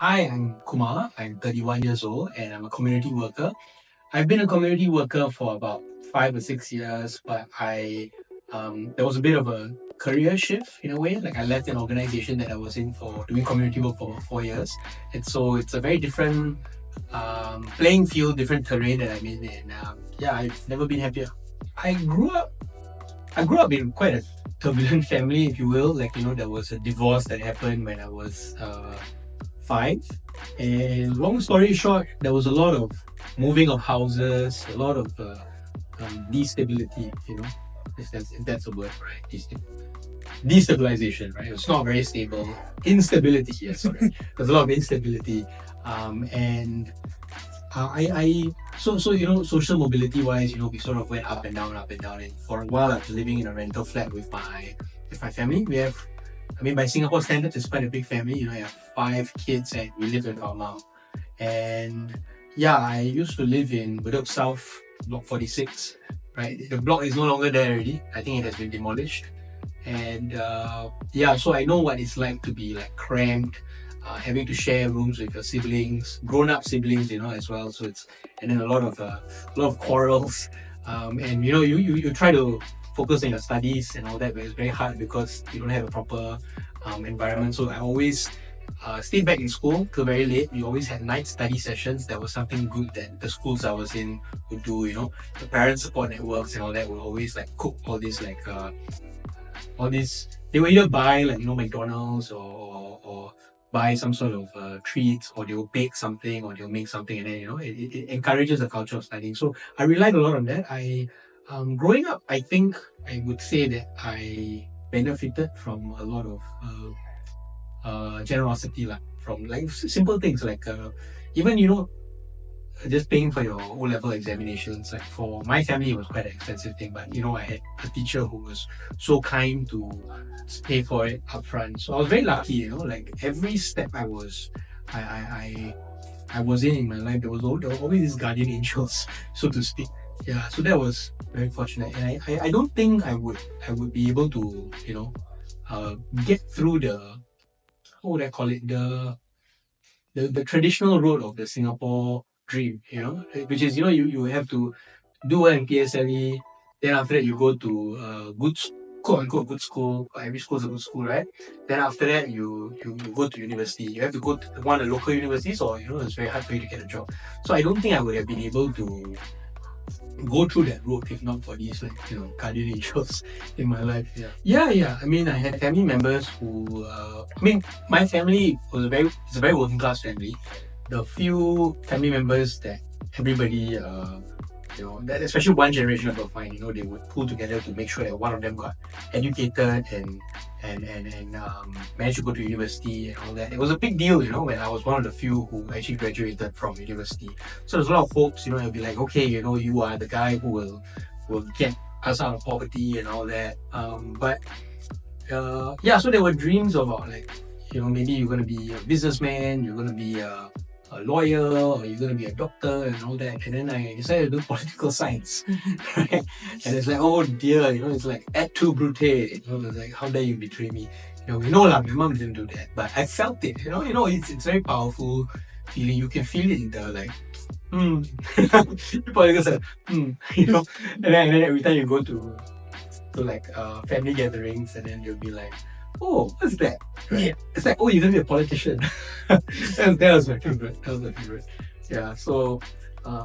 Hi, I'm Kumar. I'm 31 years old and I'm a community worker. I've been a community worker for about 5 or 6 years, but there was a bit of a career shift in a way. Like I left an organization that I was in for doing community work for 4 years, and so it's a very different playing field, different terrain that I'm in, and yeah, I've never been happier. I grew up. I grew up in quite a turbulent family, if you will. Like there was a divorce that happened when I was 5. And long story short, there was a lot of moving of houses, a lot of destability, if that's a word, right? Destabilization, right? It's not very stable. Instability, yes, sorry. There's a lot of instability. And social mobility wise, we sort of went up and down, and for a while I was living in a rental flat with my family. We have, by Singapore standards, it's quite a big family. I have 5 kids and we live with our mom. And yeah, I used to live in Bedok South, Block 46, right? The block is no longer there already. I think it has been demolished. And so I know what it's like to be like cramped, having to share rooms with your siblings, grown-up siblings, as well. So and then a lot of quarrels. And you try to focus on your studies and all that, but it's very hard because you don't have a proper environment. So I always stayed back in school till very late. We always had night study sessions. That was something good that the schools I was in would do. The parent support networks and all that would always like cook all these they will either buy McDonald's or buy some sort of treats, or they'll bake something, or they'll make something, and then it encourages a culture of studying. So I relied a lot on that. Growing up, I think I would say that I benefited from a lot of generosity, from like simple things like even just paying for your O-level examinations. Like for my family, it was quite an expensive thing, but I had a teacher who was so kind to pay for it upfront. So I was very lucky. Like every step I was in my life, there was always these guardian angels, so to speak. Yeah, so that was very fortunate, and I don't think I would be able to get through the, how would I call it, the traditional road of the Singapore dream, which is you have to do well in PSLE, then after that you go to good quote unquote good school. Every school is a good school, right? Then after that you go to university. You have to go to one of the local universities, or it's very hard for you to get a job. So I don't think I would have been able to go through that road if not for these guardian angels in my life. Yeah. I had family members who my family it's a very working class family. The few family members that everybody that especially one generation above mine, they would pull together to make sure that one of them got educated and managed to go to university and all that. It was a big deal, when I was one of the few who actually graduated from university. So there's a lot of hopes, it'll be like, okay, you are the guy who will get us out of poverty and all that. So there were dreams about like, maybe you're going to be a businessman, you're going to be a lawyer, or you're going to be a doctor and all that. And then I decided to do political science. Right? And it's like, oh dear, it's like et tu brute. It's like, how dare you betray me? My mom didn't do that, but I felt it. It's very powerful feeling. You can feel it in the like, political science, and then every time you go to like family gatherings, and then you'll be like, oh, what's that? Right? Yeah. It's like, oh, you're gonna be a politician. that was my favorite. Yeah. So,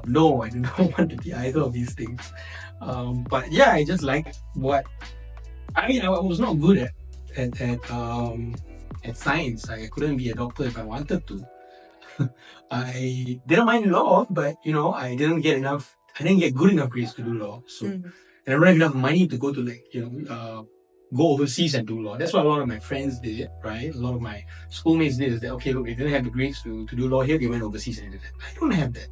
no, I did not want to be either of these things. But yeah, I just like what. I was not good at science. I couldn't be a doctor if I wanted to. I didn't mind law, but I didn't get good enough grades to do law. So, and I don't have enough money to go to go overseas and do law. That's what a lot of my friends did, right? A lot of my schoolmates did, is that, okay, look, they didn't have the grades to do law here, they went overseas and did that. I don't have that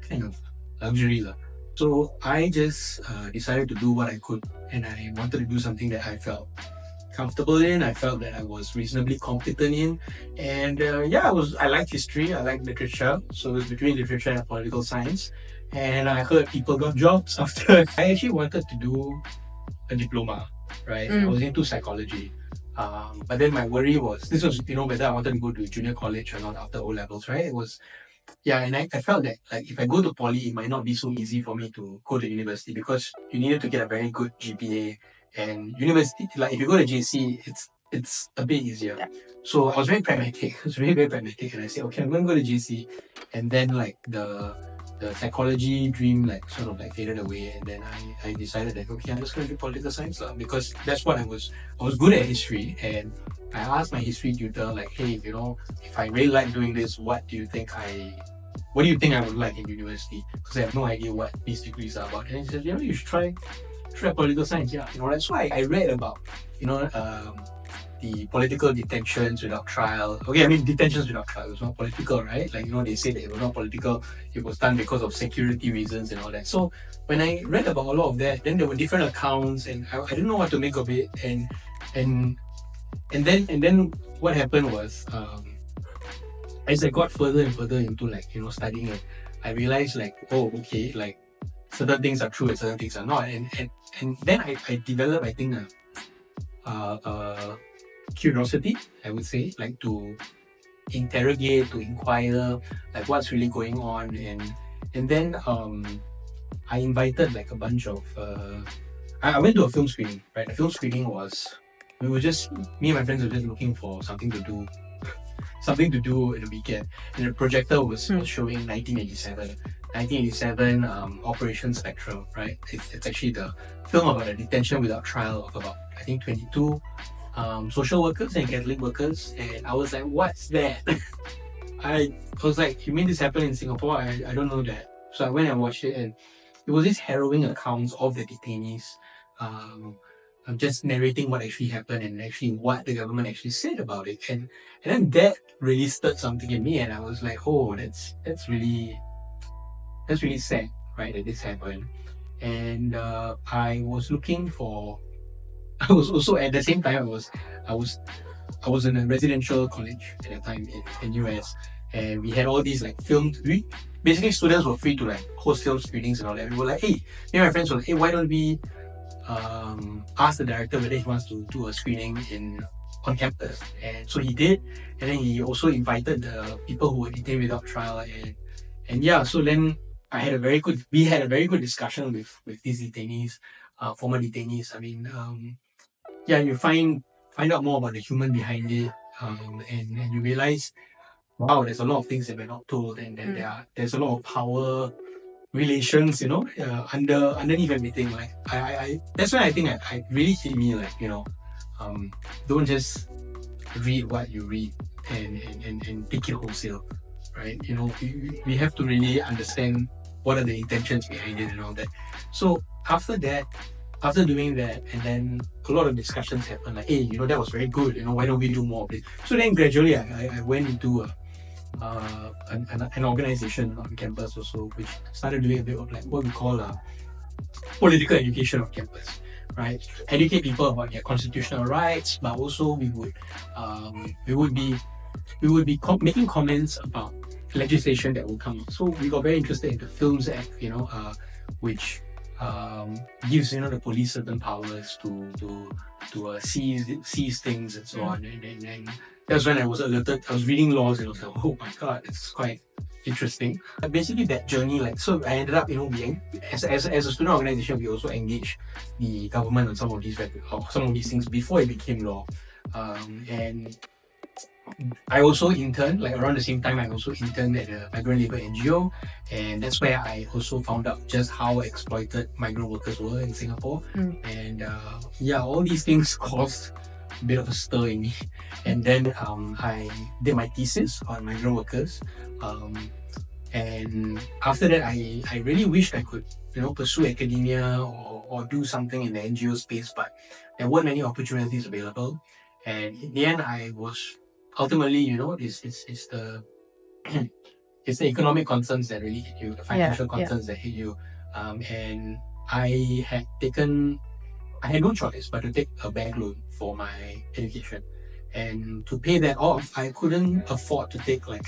kind of luxury. So I just decided to do what I could, and I wanted to do something that I felt comfortable in, I felt that I was reasonably competent in, and I liked history, I liked literature, so it was between literature and political science. And I heard people got jobs after. I actually wanted to do a diploma, right? I was into psychology. But then my worry was, this was, whether I wanted to go to junior college or not after O levels, right? It was, and I felt that like if I go to poly, it might not be so easy for me to go to university because you needed to get a very good GPA, and university, like if you go to JC, it's a bit easier. Yeah. So I was very pragmatic. I was very, very pragmatic, and I said, okay, I'm going to go to JC, and then like the psychology dream like sort of like faded away, and then I decided that okay, I'm just going to do political science because that's what I was good at history, and I asked my history tutor like, hey, if I really like doing this, what do you think I would like in university? Because I have no idea what these degrees are about. And he said, you should try political science. Yeah, that's why I read about the political detentions without trial. Okay, I mean detentions without trial. It's not political, right? Like they say that it was not political. It was done because of security reasons and all that. So when I read about a lot of that, then there were different accounts, and I didn't know what to make of it. And then what happened was, as I got further and further into like studying it, I realized like, oh, okay, like certain things are true and certain things are not, and then I developed, I think, a curiosity, I would say, like to interrogate, to inquire, like what's really going on, and then I invited like a bunch of I went to a film screening, right? The film screening was, me and my friends were just looking for something to do in the weekend, and the projector was showing 1987 Operation Spectrum, right? It's actually the film about a detention without trial of about, I think, 22 social workers and Catholic workers, and I was like, what's that? I was like, you mean this happened in Singapore? I don't know that. So I went and watched it, and it was this harrowing accounts of the detainees, just narrating what actually happened and actually what the government actually said about it, and then that really stirred something in me, and I was like, oh, that's really sad, right, that this happened. And I was looking for. I was also at the same time I was in a residential college at that time in US, and we had all these like filmed. Basically students were free to like host film screenings and all that. We were like, hey, me and my friends were like, hey, why don't we ask the director whether he wants to do a screening on campus? And so he did, and then he also invited the people who were detained without trial, and so then we had a very good discussion with these detainees, former detainees. I mean, you find out more about the human behind it, and you realize, wow, there's a lot of things that we're not told, and then there's a lot of power relations, underneath everything. Like I that's why I think I really hit me, like, don't just read what you read and take it wholesale, right? We have to really understand what are the intentions behind it and all that. So after doing that, and then a lot of discussions happened, like, hey, that was very good, why don't we do more of this? So then gradually I went into an organization on campus also, which started doing a bit of like what we call political education on campus, right? Educate people about their constitutional rights, but also we would be making comments about legislation that will come up. So we got very interested in the Films Act, which gives the police certain powers to seize things and so on, and that's when I was alerted. I was reading laws and I was like, oh my god, it's quite interesting. Basically that journey, like, so I ended up being as a student organization, we also engaged the government on some of these things before it became law, and I also interned, like around the same time, I also interned at a migrant labour NGO, and that's where I also found out just how exploited migrant workers were in Singapore. And all these things caused a bit of a stir in me. And then I did my thesis on migrant workers. And after that, I really wished I could, pursue academia or do something in the NGO space, but there weren't many opportunities available. And in the end, I was ultimately, it's the it's the economic concerns that really hit you, the financial concerns that hit you. And I had no choice but to take a bank loan for my education. And to pay that off, I couldn't afford to take like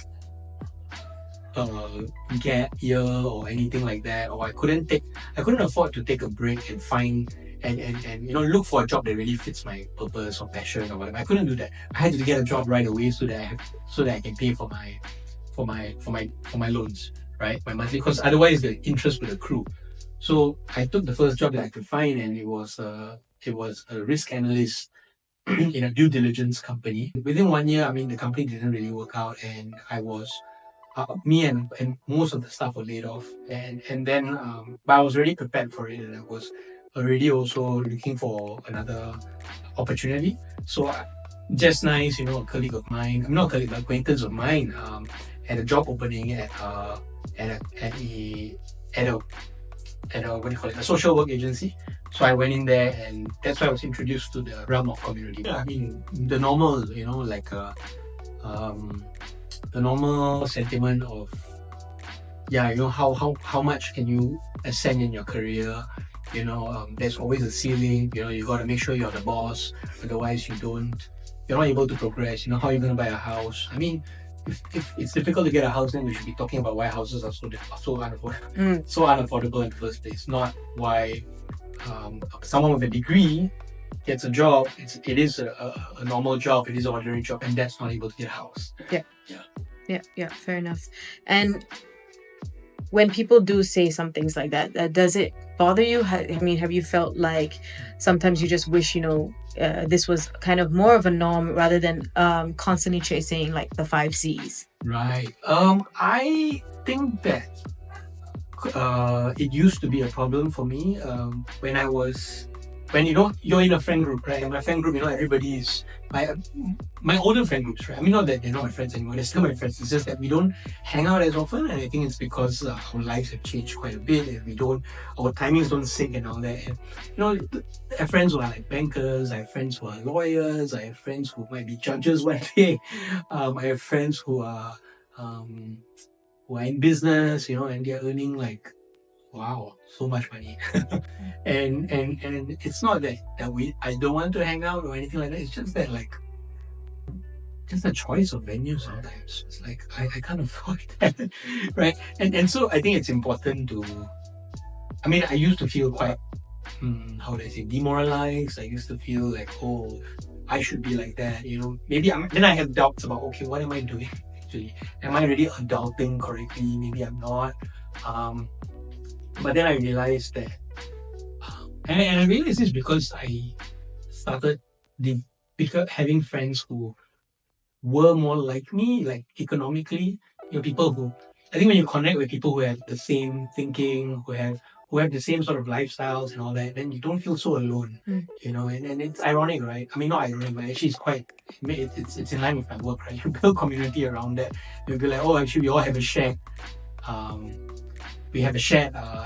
a gap year or anything like that, or I couldn't afford to take a break and find and look for a job that really fits my purpose or passion or whatever. I couldn't do that. I had to get a job right away so that I can pay for my loans, right? My monthly, because otherwise the interest would accrue. So I took the first job that I could find, and it was a risk analyst in a due diligence company. Within 1 year, the company didn't really work out, and I was me and most of the staff were laid off, and then but I was already prepared for it, and I was already also looking for another opportunity. So just nice, a colleague of mine, not a colleague, but acquaintance of mine, had a job opening at a what do you call it, a social work agency. So I went in there, and that's why I was introduced to the realm of community. Yeah, the normal, the normal sentiment of, how much can you ascend in your career? There's always a ceiling. You got to make sure you're the boss, otherwise you're not able to progress. How are you going to buy a house? If it's difficult to get a house, then we should be talking about why houses are so unaffordable, so unaffordable in the first place. Not why someone with a degree gets a job. It is a normal job. It is an ordinary job, and that's not able to get a house. Yeah. Fair enough. And when people do say some things like that, does it bother you? Have you felt like sometimes you just wish, this was kind of more of a norm rather than constantly chasing like the 5 C's? Right. I think that it used to be a problem for me when you're in a friend group, right? In my friend group, everybody is my older friend groups, right? Not that they're not my friends anymore, they're still my friends. It's just that we don't hang out as often, and I think it's because our lives have changed quite a bit, and our timings don't sync and all that. And I have friends who are like bankers, I have friends who are lawyers, I have friends who might be judges one day, I have friends who are in business, and they're earning like, wow, so much money. and it's not that I don't want to hang out or anything like that. It's just that just a choice of venue sometimes. It's like I can't afford that. Right? And so I think it's important to I used to feel quite how would I say, demoralized. I used to feel like, oh, I should be like that, maybe then I have doubts about, okay, what am I doing actually? Am I really adulting correctly? Maybe I'm not. But then I realized that, and I realized this because I started having friends who were more like me, like economically. People who, I think when you connect with people who have the same thinking, who have the same sort of lifestyles and all that, then you don't feel so alone. And it's ironic, right? Not ironic, but actually it's in line with my work, right? You build community around that. You'll be like, oh, actually we all have a shared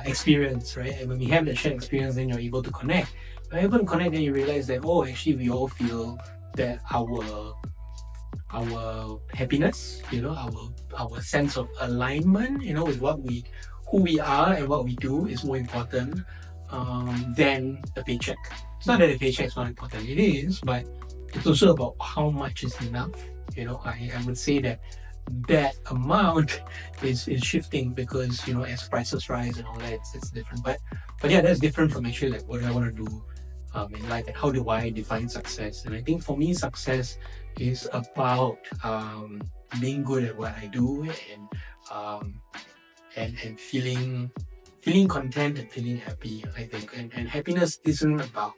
experience, right? And when we have that shared experience, then you're able to connect. When you're able to connect, then you realize that, oh, actually we all feel that our happiness, our sense of alignment, with who we are and what we do is more important than the paycheck. It's not that the paycheck is not important, it is, but it's also about how much is enough. I would say that amount is shifting because as prices rise and all that, it's different. But yeah, that's different from actually like what I want to do in life, and how do I define success. And I think for me, success is about being good at what I do, and feeling content and feeling happy, I think. And happiness isn't about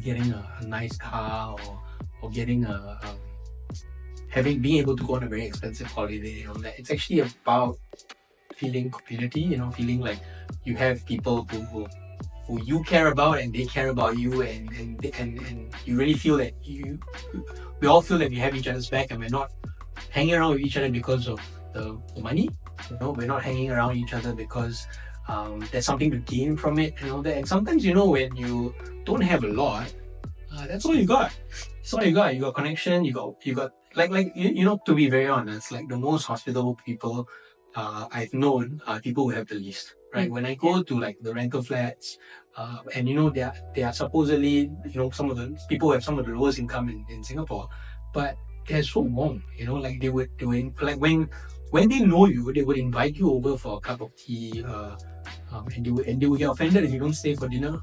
getting a nice car or getting being able to go on a very expensive holiday and all that. It's actually about feeling community, feeling like you have people who you care about and they care about you, and you really feel that we all feel that we have each other's back, and we're not hanging around with each other because of the money. We're not hanging around each other because there's something to gain from it and all that. And sometimes when you don't have a lot, that's all you got. It's all you got. You got connection. You got like to be very honest, like the most hospitable people I've known are people who have the least. Right? When I go to like the rental flats, and they are supposedly some of the people who have some of the lowest income in Singapore, but they're so warm. Like they would like when they know you, they would invite you over for a cup of tea. and they would get offended if you don't stay for dinner,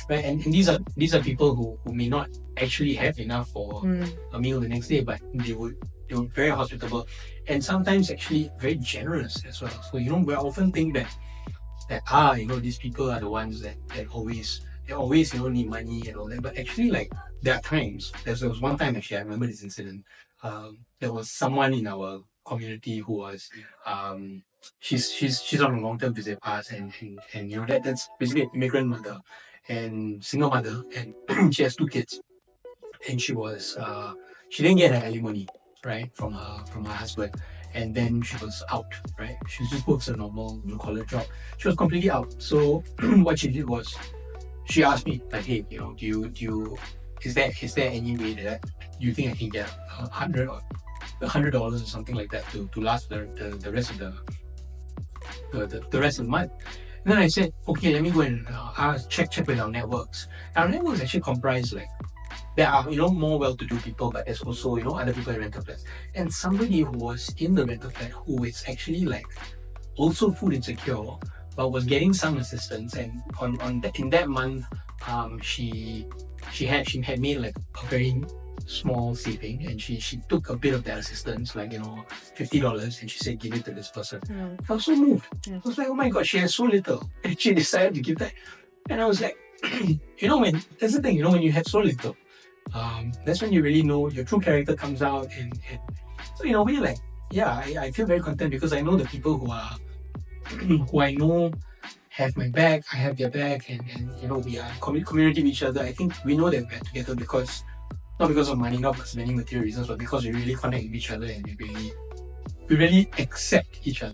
right? And these are people who may not actually have enough for a meal the next day, but they were very hospitable, and sometimes actually very generous as well. So we often think that these people are the ones that always need money and all that, but actually, like, there are times. There was one time, actually, I remember this incident. There was someone in our community who was she's on a long-term visit pass, and that's basically an immigrant mother and single mother, and she has two kids, and she didn't get her alimony, right, from her husband, and then she was out, right. She just works a normal blue collar job. She was completely out. So what she did was she asked me, like, hey, is there any way that you think I can get $100 or something like that to last the rest of the rest of the month? And then I said, okay, let me go and check with our networks. Our networks actually comprise, like, there are more well-to-do people, but there's also other people in rental flats, and somebody who was in the rental flat who is actually, like, also food insecure, but was getting some assistance, and in that month, she had made, like, a very small saving, and she took a bit of that assistance, like, $50, and she said, give it to this person. I was so moved. I was like, oh my god, she has so little, and she decided to give that. And I was like, when that's the thing, when you have so little, that's when you really know your true character comes out, and so in a way, like, yeah, I feel very content because I know the people who are who I know have my back, I have their back, and we are community with each other. I think we know that we're together because not because of money, not because of any material reasons, but because we really connect with each other, and we really accept each other.